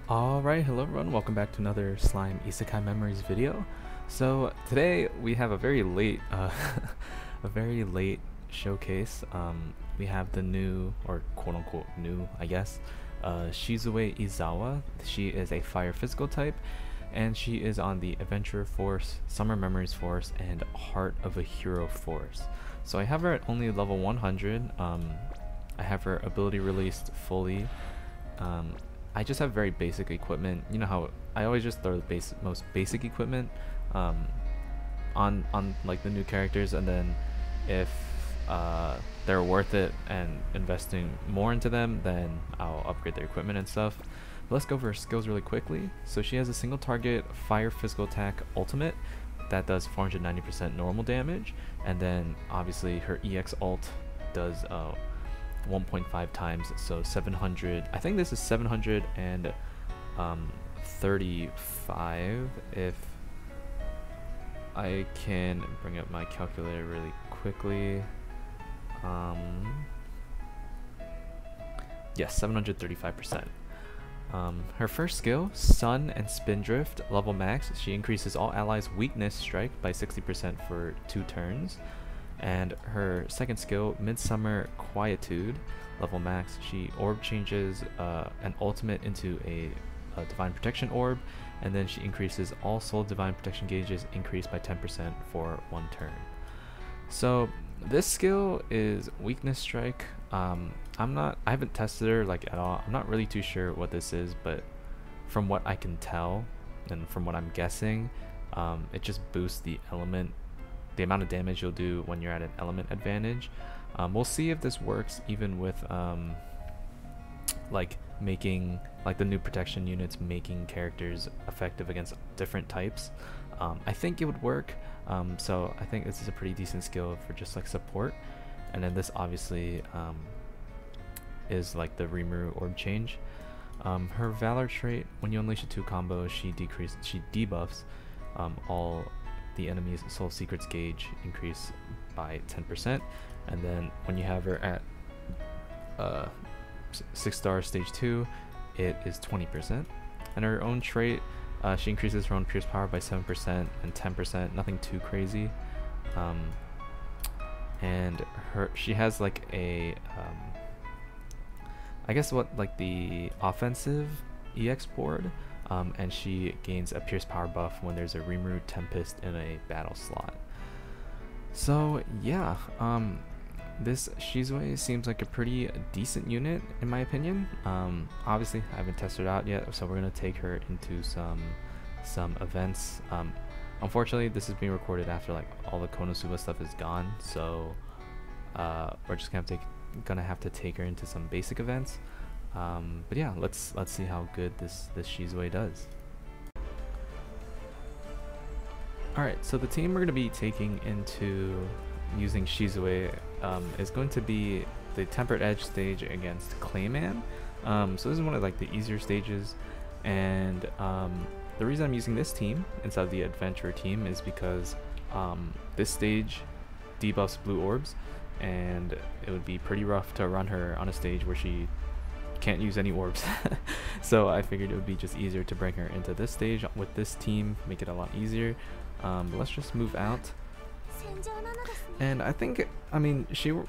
Alright, hello everyone, welcome back to another Slime Isekai Memories video. So today we have a very late a very late showcase. We have the new, or quote unquote new, I guess, SHIZUE Izawa. She is a fire physical type and she is on the Adventure Force, Summer Memories Force, and Heart of a Hero Force. So I have her at only level 100. I have her ability released fully. I just have very basic equipment. You know how I always just throw the most basic equipment on like the new characters, and then if they're worth it and investing more into them, then I'll upgrade their equipment and stuff. But let's go over her skills really quickly. So she has a single target fire physical attack ultimate that does 490% normal damage, and then obviously her EX ult does 1.5 times, so 700. I think this is 735 if I can bring up my calculator really quickly. Yes, 735%. Her first skill, Sun and Spindrift, level max. She increases all allies' weakness strike by 60% for 2 turns. And her second skill, Midsummer Quietude, level max. She orb changes an ultimate into a Divine Protection orb, and then she increases all soul Divine Protection gauges increased by 10% for 1 turn. So this skill is weakness strike. I haven't tested her like at all. I'm not really too sure what this is, but from what I can tell and from what I'm guessing, it just boosts the amount of damage you'll do when you're at an element advantage. We'll see if this works even with like making like the new protection units making characters effective against different types. I think it would work. So I think this is a pretty decent skill for just like support. And then this obviously is like the Rimuru orb change. Her Valor trait, when you unleash a 2 combo, she debuffs all the enemy's soul secrets gauge increase by 10%, and then when you have her at 6-star stage 2, it is 20%. And her own trait, she increases her own pierce power by 7% and 10%, nothing too crazy. And she has like a I guess what like the offensive EX board. And she gains a pierce power buff when there's a Rimuru Tempest in a battle slot. So yeah, this SHIZUE seems like a pretty decent unit in my opinion. Obviously I haven't tested it out yet, so we're gonna take her into some events. Unfortunately, this is being recorded after like all the Konosuba stuff is gone, so we're just gonna have to take her into some basic events. But yeah, let's see how good this SHIZUE does. Alright, so the team we're going to be taking into using SHIZUE is going to be the Tempered Edge stage against Clayman. So this is one of like the easier stages, and the reason I'm using this team instead of the Adventure team is because this stage debuffs blue orbs, and it would be pretty rough to run her on a stage where she can't use any orbs. So I figured it would be just easier to bring her into this stage with this team, make it a lot easier. But let's just move out, and I think, I mean, she'll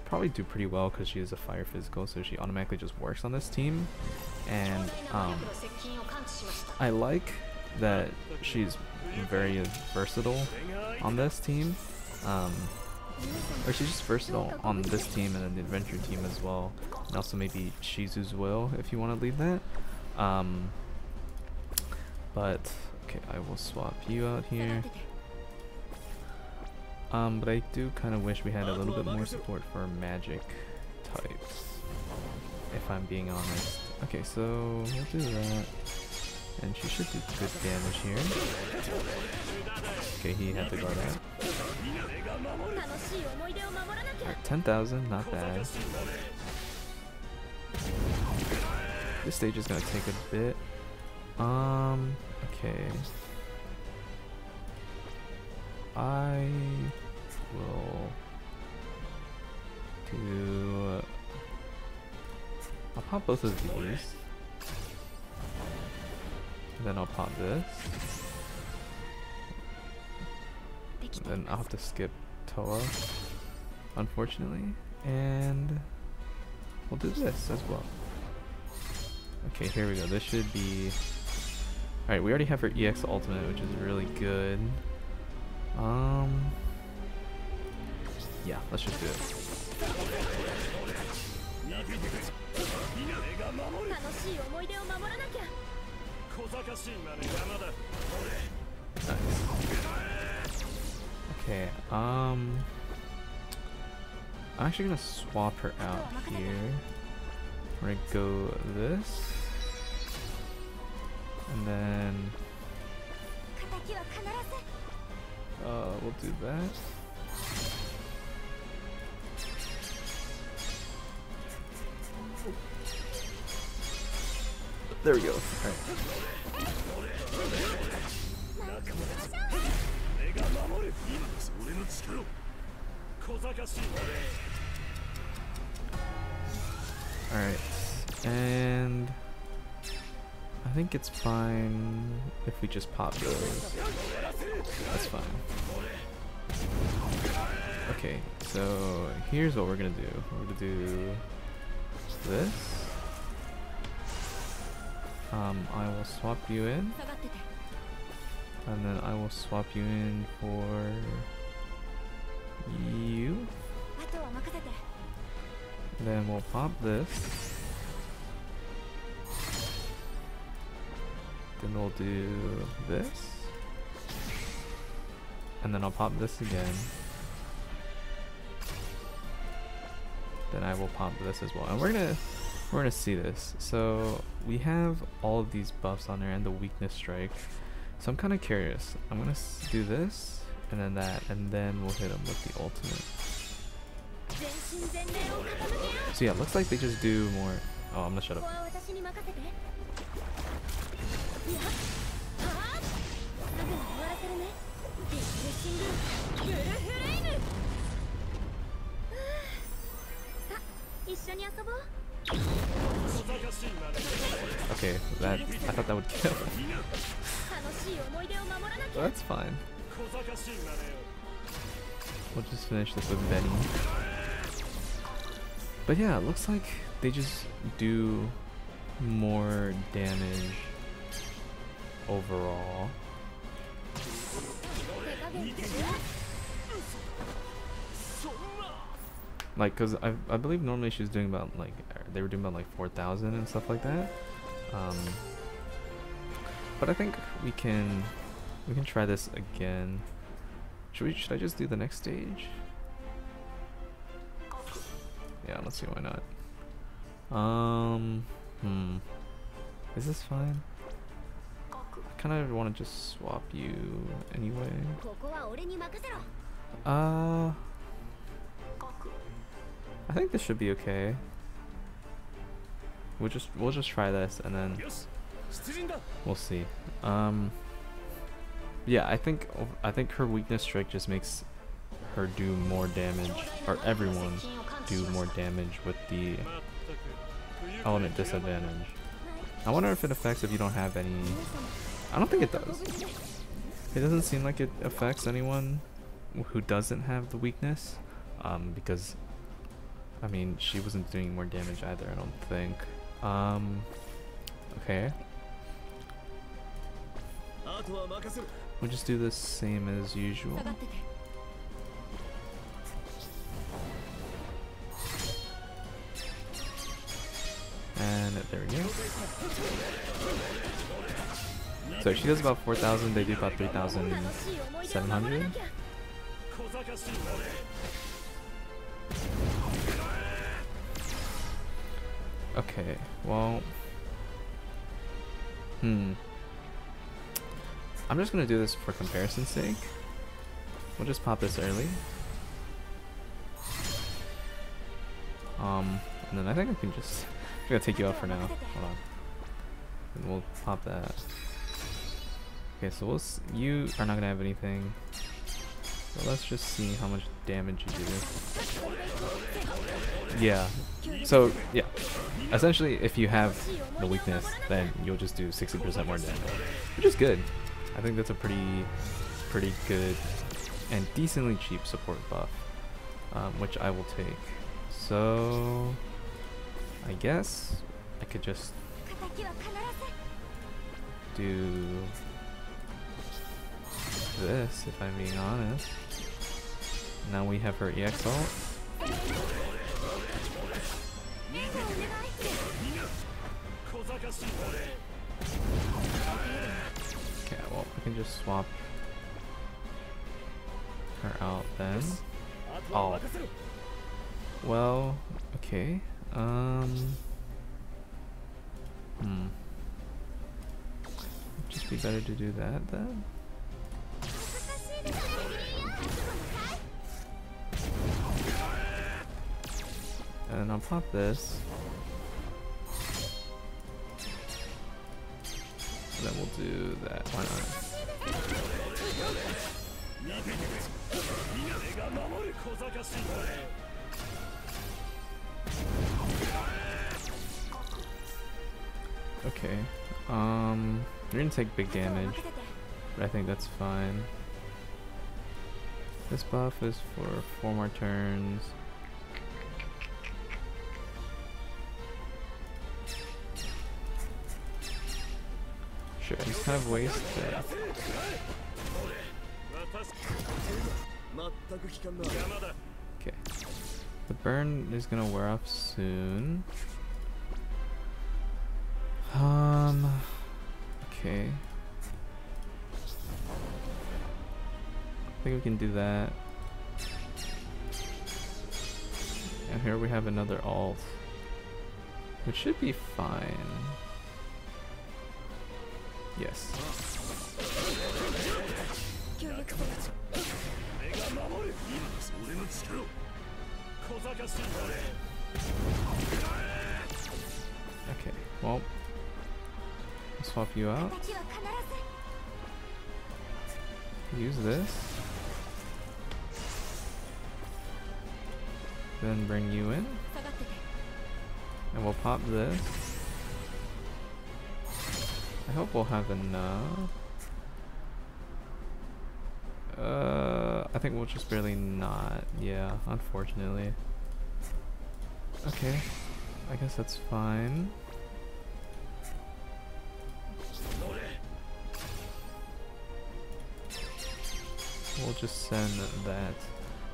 probably do pretty well because she is a fire physical, so she automatically just works on this team. And I like that she's very versatile on this team. Or she's just versatile on this team and then the Adventure team as well, and also maybe Shizu's will if you want to leave that. But okay, I will swap you out here. But I do kind of wish we had a little bit more support for magic types, if I'm being honest. Okay, so we'll do that, and she should do good damage here. Okay, he had to guard out. Alright, 10,000, not bad. This stage is gonna take a bit. Okay. I will do... I'll pop both of these. Then I'll pop this. Then I'll have to skip Toa, unfortunately. And we'll do this as well. Okay, here we go. This should be... Alright, we already have her EX ultimate, which is really good. Yeah, let's just do it. Nice. Okay, I'm actually gonna swap her out here. We're gonna go this. And then we'll do that. There we go. Alright. Alright. And I think it's fine if we just pop those. That's fine. Okay, so here's what we're gonna do. We're gonna do this. I will swap you in, and then I will swap you in for you. Then we'll pop this. Then we'll do this. And then I'll pop this again. Then I will pop this as well. And we're gonna see this. So we have all of these buffs on there and the weakness strike. So I'm kind of curious. I'm gonna do this and then that, and then we'll hit him with the ultimate. So yeah, it looks like they just do more. Oh, I'm gonna shut up. Okay, that I thought that would kill. Well, that's fine. We'll just finish this with Benny. But yeah, it looks like they just do more damage overall. Like, cause I believe normally she was doing about like, they were doing about like 4,000 and stuff like that. But I think we can try this again. Should I just do the next stage? Yeah, let's see, why not. Is this fine? I kind of want to just swap you anyway. I think this should be okay. We'll just try this and then we'll see. Yeah, I think her weakness strike just makes her do more damage, or everyone do more damage with the element disadvantage. I wonder if it affects if you don't have any. I don't think it does. It doesn't seem like it affects anyone who doesn't have the weakness, because I mean, she wasn't doing more damage either, I don't think. Okay. We'll just do the same as usual. And there we go. So she does about 4,000, they do about 3,700. Okay, well, I'm just gonna do this for comparison's sake. We'll just pop this early. And then I think I can just, I'm gonna take you out for now. Hold on. And we'll pop that. Okay, so you are not gonna have anything. So let's just see how much damage you do. Yeah. So yeah, essentially if you have the weakness, then you'll just do 60% more damage, which is good. I think that's a pretty good and decently cheap support buff, which I will take. So I guess I could just do this, if I'm being honest. Now we have her EX ult. Okay, well, we can just swap her out then. Oh. Well, okay. Just be better to do that then. And then I'll pop this. And then we'll do that. Why not? Okay. You're gonna take big damage, but I think that's fine. This buff is for 4 more turns. Sure, he's kind of wasted. Okay. The burn is gonna wear off soon. Okay. I think we can do that. And here we have another ult, which should be fine. Yes. Okay, well, I'll swap you out. Use this. Then bring you in. And we'll pop this. I hope we'll have enough. I think we'll just barely not. Yeah, unfortunately. Okay, I guess that's fine. We'll just send that.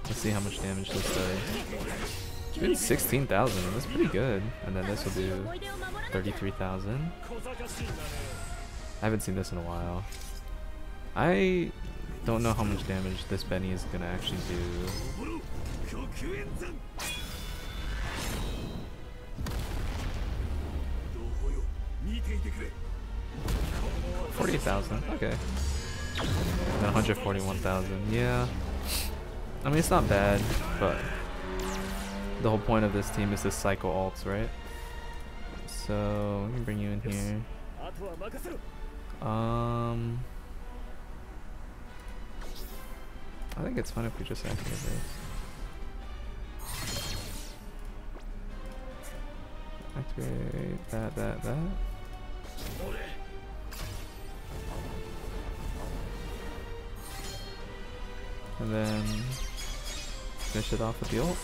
Let's see how much damage this does. Doing 16,000, that's pretty good. And then this will do 33,000. I haven't seen this in a while. I don't know how much damage this Benny is gonna actually do. 40,000, okay. And 141,000, yeah. I mean, it's not bad, but the whole point of this team is to cycle ults, right? So, let me bring you in here. I think it's fine if we just activate this. Activate that. And then finish it off with the ult.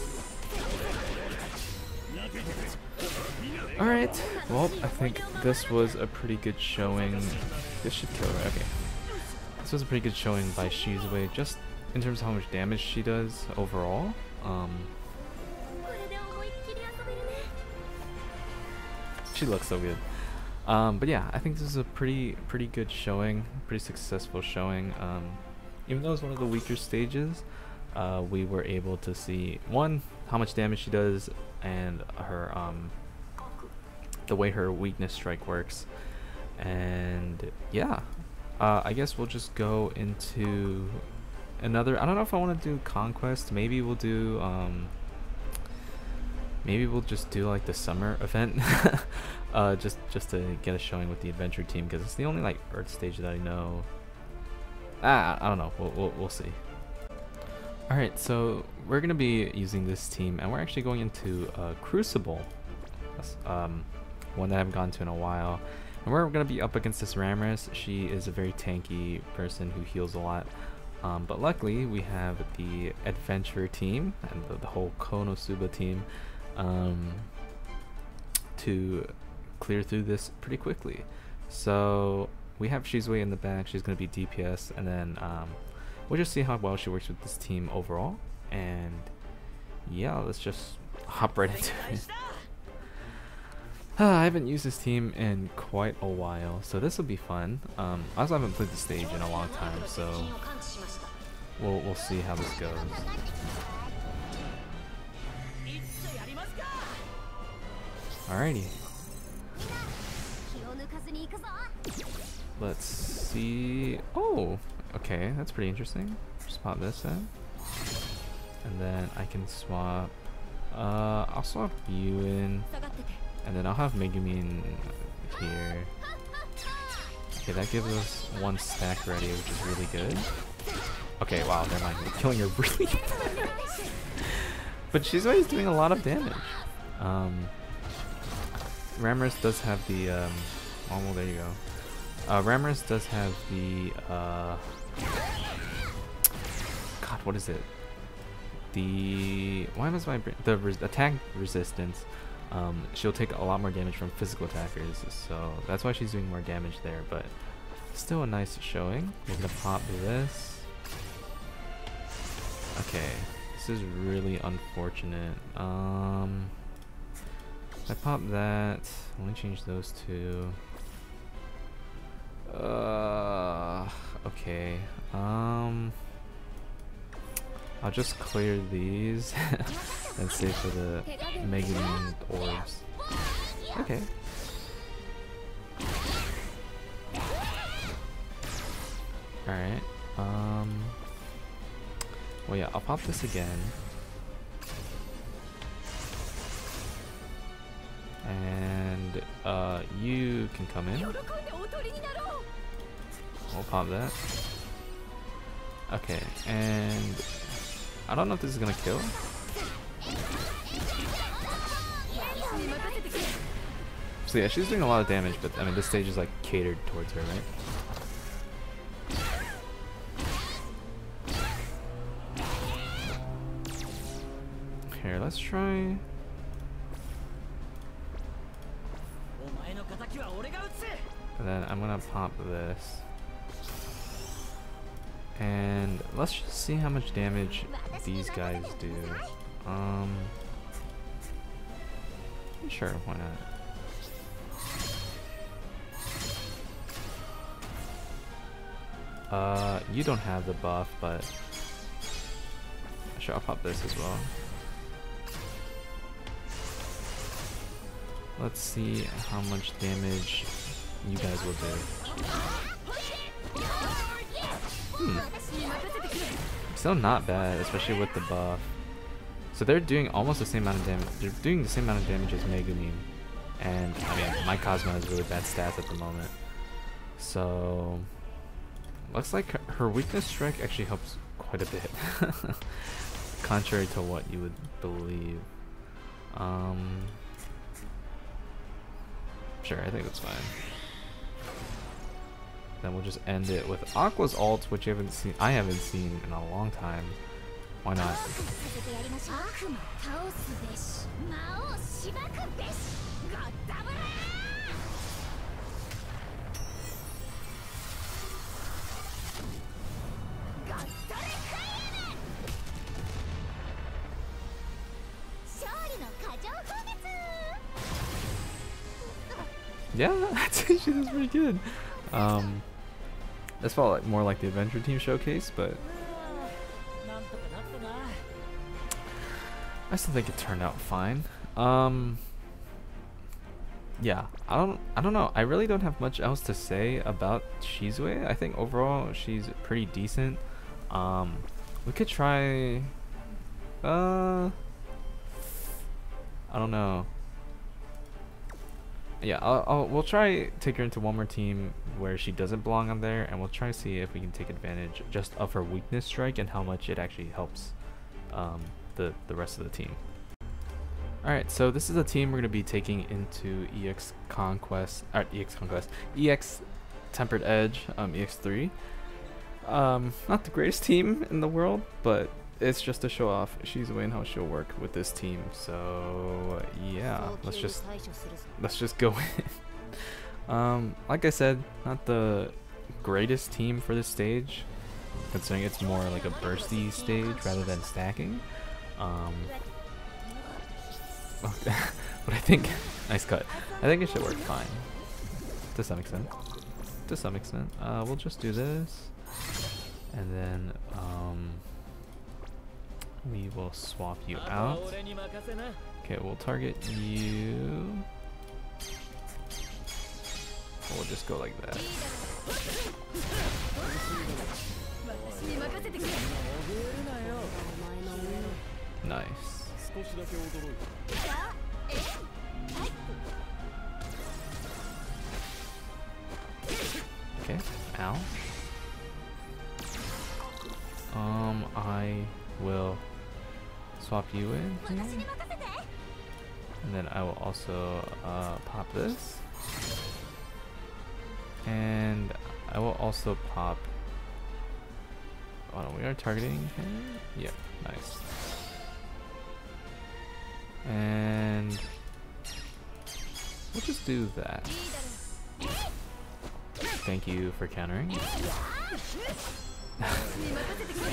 Alright, well, I think this was a pretty good showing. This should kill her, okay. This was a pretty good showing by SHIZUE, just in terms of how much damage she does overall. She looks so good. But yeah, I think this is a pretty good showing, pretty successful showing. Even though it's one of the weaker stages, we were able to see, one, how much damage she does, and her the way her weakness strike works. And yeah, I guess we'll just go into another. I don't know if I want to do Conquest. Maybe we'll do maybe we'll just do like the summer event. just to get a showing with the adventure team, because it's the only like Earth stage that I know. I don't know. We'll see. Alright, so we're going to be using this team, and we're actually going into Crucible. That's, one that I haven't gone to in a while. And we're going to be up against this Ramrus. She is a very tanky person who heals a lot. But luckily, we have the Adventure team and the whole Konosuba team to clear through this pretty quickly. So we have SHIZUE in the back. She's going to be DPS, and then we'll just see how well she works with this team overall. And yeah, let's just hop right into it. I haven't used this team in quite a while, so this will be fun. I also haven't played the stage in a long time, so we'll see how this goes. Alrighty. Let's see. Oh, okay, that's pretty interesting. Just pop this in, and then I can swap. I'll swap you in. And then I'll have Megumin here. Okay, that gives us one stack ready, which is really good. Okay, wow, never mind. We're killing her really fast. But she's always doing a lot of damage. Ramrus does have the oh, well, there you go. Ramrus does have the God, what is it? The attack resistance. She'll take a lot more damage from physical attackers, so that's why she's doing more damage there, but still a nice showing. We're gonna pop this. Okay, this is really unfortunate. If I pop that, let me change those two. Okay. I'll just clear these and save for the Megumin orbs. Okay. Alright. Well, yeah, I'll pop this again. And you can come in. We'll pop that. Okay, and I don't know if this is gonna kill. So yeah, she's doing a lot of damage, but I mean this stage is like catered towards her, right? Here, let's try. And then I'm gonna pop this. And let's just see how much damage these guys do. Sure, why not? You don't have the buff, but sure, I'll pop this as well. Let's see how much damage you guys will do. Still not bad, especially with the buff. So they're doing almost the same amount of damage. They're doing the same amount of damage as Megumin. And I mean, my Cosmo has really bad stats at the moment. So looks like her weakness strike actually helps quite a bit. Contrary to what you would believe. Sure, I think that's fine. Then we'll just end it with Aqua's ult, which I haven't seen in a long time. Why not? Yeah, she does pretty good. This felt like more like the Adventure Team showcase, but I still think it turned out fine. Yeah, I don't know. I really don't have much else to say about SHIZUE. I think overall she's pretty decent. We could try. I don't know. Yeah, we'll try take her into one more team where she doesn't belong on there, and we'll try to see if we can take advantage just of her weakness strike and how much it actually helps the rest of the team. Alright, so this is a team we're going to be taking into EX Tempered Edge, EX3. Not the greatest team in the world, but it's just to show off SHIZUE and how she'll work with this team. So yeah, let's just go in. Like I said, not the greatest team for this stage, considering it's more like a bursty stage rather than stacking. But I think nice cut. I think it should work fine to some extent. We'll just do this, and then we will swap you out. Okay, we'll target you. We'll just go like that. Nice. Okay, ow. I will swap you in here. And then I will also pop this. And I will also pop. Oh no, we are targeting him? Yep, nice. And we'll just do that. Thank you for countering.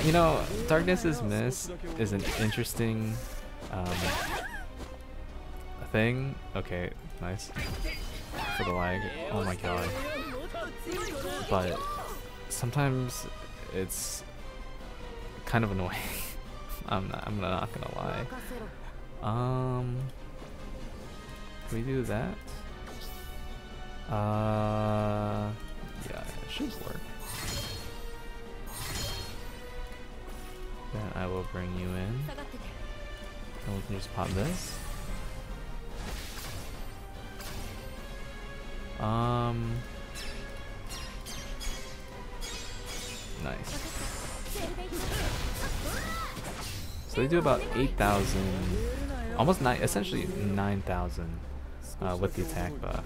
You know, Darkness's Miss is an interesting thing. Okay, nice. For the lag. Oh my god. But sometimes it's kind of annoying. I'm not gonna lie. Can we do that? Yeah, it should work. Then I will bring you in. And we can just pop this. Nice. So they do about 8,000, almost 9, essentially 9,000 with the attack buff.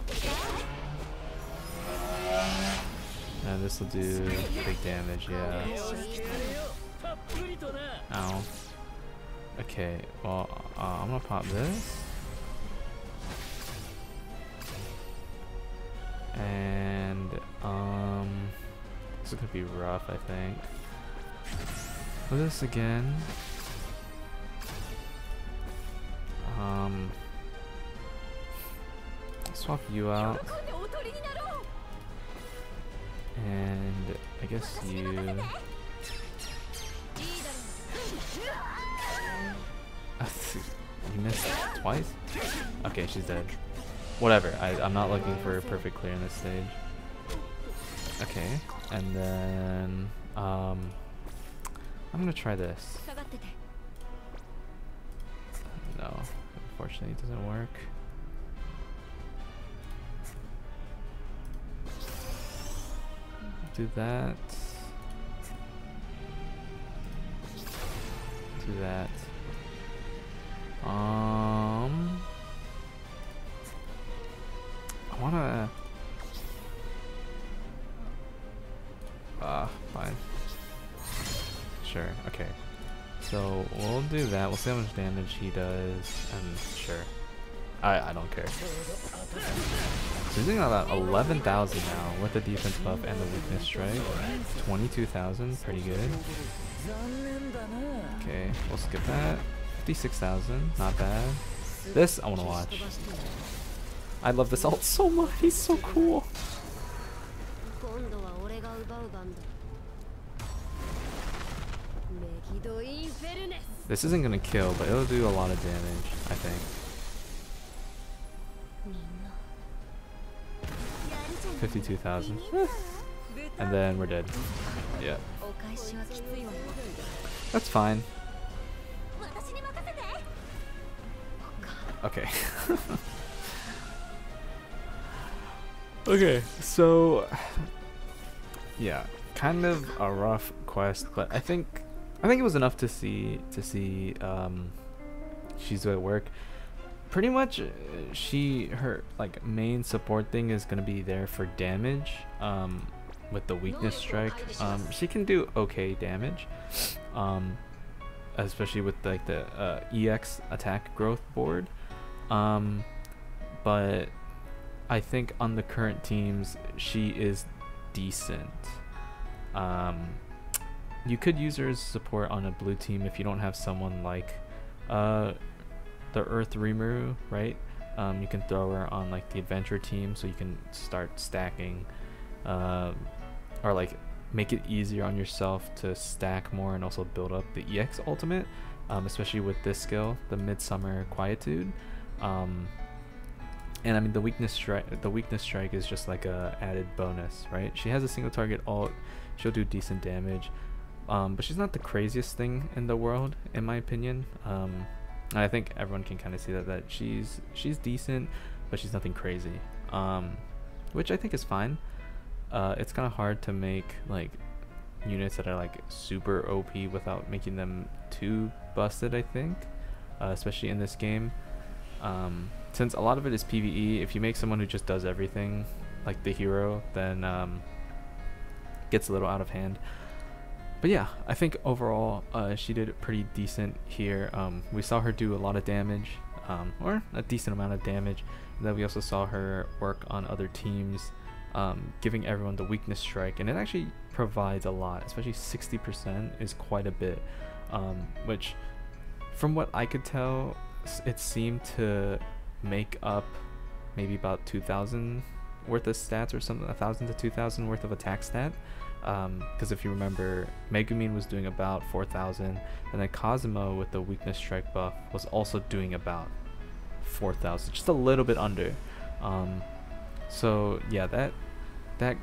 And this will do big damage, yeah. Ow. Okay, well, I'm gonna pop this. And, this is gonna be rough, I think. Do this again. Swap you out. And I guess you... You missed twice? Okay, she's dead. Whatever, I'm not looking for a perfect clear in this stage. Okay, and then... I'm gonna try this. No, unfortunately it doesn't work. Do that. Do that. I wanna... fine. Sure, okay. So we'll do that. We'll see how much damage he does, and sure. I don't care. So he's doing about 11,000 now with the defense buff and the weakness strike. 22,000, pretty good. Okay, we'll skip that. 56,000, not bad. This I want to watch. I love this ult so much. He's so cool. This isn't gonna kill, but it'll do a lot of damage, I think. 52,000. And then we're dead. Yeah. That's fine. Okay. Okay, so yeah, kind of a rough quest, but I think I think it was enough to see SHIZUE work. Pretty much, her like main support thing is gonna be there for damage. With the weakness strike, she can do okay damage, especially with like the EX attack growth board. But I think on the current teams, she is decent. You could use her as support on a blue team if you don't have someone like the Earth Rimuru, right? You can throw her on like the adventure team, so you can start stacking, or like make it easier on yourself to stack more and also build up the EX ultimate, especially with this skill, the Midsummer Quietude. And I mean the weakness strike is just like a added bonus, right? She has a single target ult, she'll do decent damage, but she's not the craziest thing in the world in my opinion. And I think everyone can kind of see that she's decent, but she's nothing crazy, which I think is fine. It's kind of hard to make like units that are like super OP without making them too busted, I think, especially in this game. Since a lot of it is PvE, if you make someone who just does everything like the hero, then gets a little out of hand. But yeah, I think overall she did pretty decent here. We saw her do a lot of damage, or a decent amount of damage. And then we also saw her work on other teams, giving everyone the weakness strike, and it actually provides a lot, especially 60% is quite a bit, which from what I could tell, it seemed to make up maybe about 2,000 worth of stats or something, 1,000 to 2,000 worth of attack stat. Because if you remember, Megumin was doing about 4,000, and then Cosmo with the weakness strike buff was also doing about 4,000, just a little bit under. So yeah, that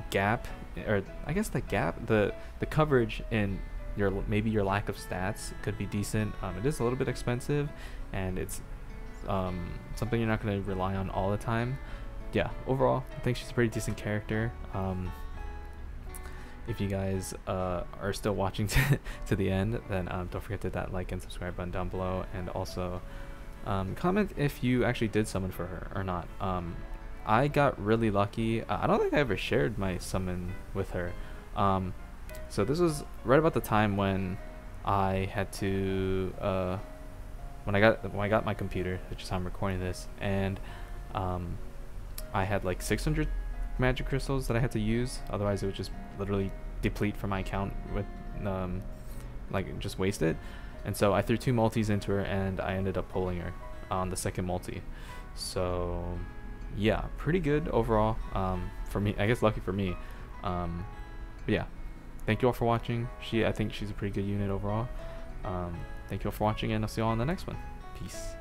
gap, or I guess the gap, the coverage in maybe your lack of stats could be decent. It is a little bit expensive, and it's something you're not going to rely on all the time. Yeah, overall, I think she's a pretty decent character. If you guys are still watching to the end, then don't forget to hit that like and subscribe button down below, and also comment if you actually did summon for her or not. I got really lucky. I don't think I ever shared my summon with her. So this was right about the time when I had to when I got my computer, which is how I'm recording this, and I had like 600 magic crystals that I had to use, otherwise it would just literally deplete from my account with like just waste it. And so I threw 2 multis into her, and I ended up pulling her on the second multi. So yeah, pretty good overall, for me, I guess lucky for me. But yeah, thank you all for watching. I think she's a pretty good unit overall. Thank you all for watching, and I'll see you all in the next one. Peace.